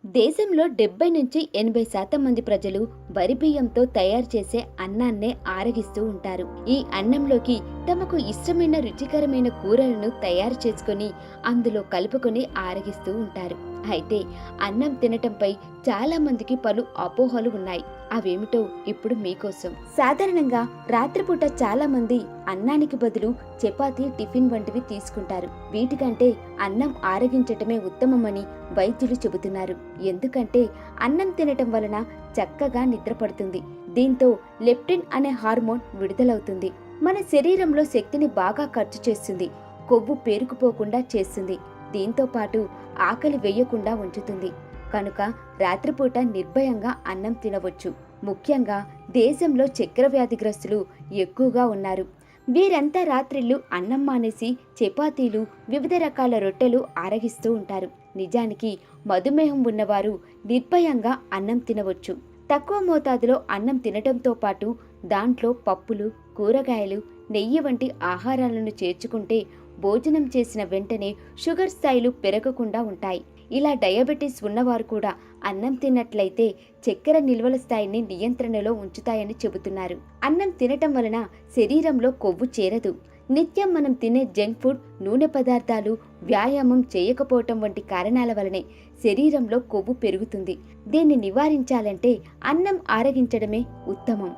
దేశంలో 70-80% మంది ప్రజలు వరి బియ్యంతో తయారు చేసే అన్నాన్నే ఆరగిస్తూ ఉంటారు. ఈ అన్నంలోకి తమకు ఇష్టమైన రుచికరమైన కూరలను తయారు చేసుకొని అందులో కలుపుకొని ఆరగిస్తూ ఉంటారు. అయితే అన్నం తినటంపై చాలా మందికి పలు అపోహలు ఉన్నాయి. అవేమిటో ఇప్పుడు మీకోసం. సాధారణంగా రాత్రిపూట చాలా మంది అన్నానికి బదులు చపాతీ, టిఫిన్ వంటివి తీసుకుంటారు. వీటికంటే అన్నం ఆరగించటమే ఉత్తమమని వైద్యులు చెబుతున్నారు. ఎందుకంటే అన్నం తినటం వలన చక్కగా నిద్ర పడుతుంది. దీంతో లెప్టిన్ అనే హార్మోన్ విడుదలవుతుంది. మన శరీరంలో శక్తిని బాగా ఖర్చు చేస్తుంది. కొవ్వు పేరుకుపోకుండా చేస్తుంది. దీంతో పాటు ఆకలి వేయకుండా ఉంచుతుంది. కనుక రాత్రిపూట నిర్భయంగా అన్నం తినవచ్చు. ముఖ్యంగా దేశంలో చక్కెర వ్యాధిగ్రస్తులు ఎక్కువగా ఉన్నారు. వీరంతా రాత్రిళ్ళు అన్నం మానేసి చపాతీలు, వివిధ రకాల రొట్టెలు ఆరగిస్తూ ఉంటారు. నిజానికి మధుమేహం ఉన్నవారు నిర్భయంగా అన్నం తినవచ్చు. తక్కువ మోతాదులో అన్నం తినటంతో పాటు దాంట్లో పప్పులు, కూరగాయలు, నెయ్యి వంటి ఆహారాలను చేర్చుకుంటే భోజనం చేసిన వెంటనే షుగర్ స్థాయిలు పెరగకుండా ఉంటాయి. ఇలా డయాబెటీస్ ఉన్నవారు కూడా అన్నం తిన్నట్లయితే చక్కెర నిల్వల స్థాయిని నియంత్రణలో ఉంచుతాయని చెబుతున్నారు. అన్నం తినటం వలన శరీరంలో కొవ్వు చేరదు. నిత్యం మనం తినే జంక్ ఫుడ్, నూనె పదార్థాలు, వ్యాయామం చేయకపోవటం వంటి కారణాల వలనే శరీరంలో కొవ్వు పెరుగుతుంది. దీన్ని నివారించాలంటే అన్నం ఆరగించడమే ఉత్తమం.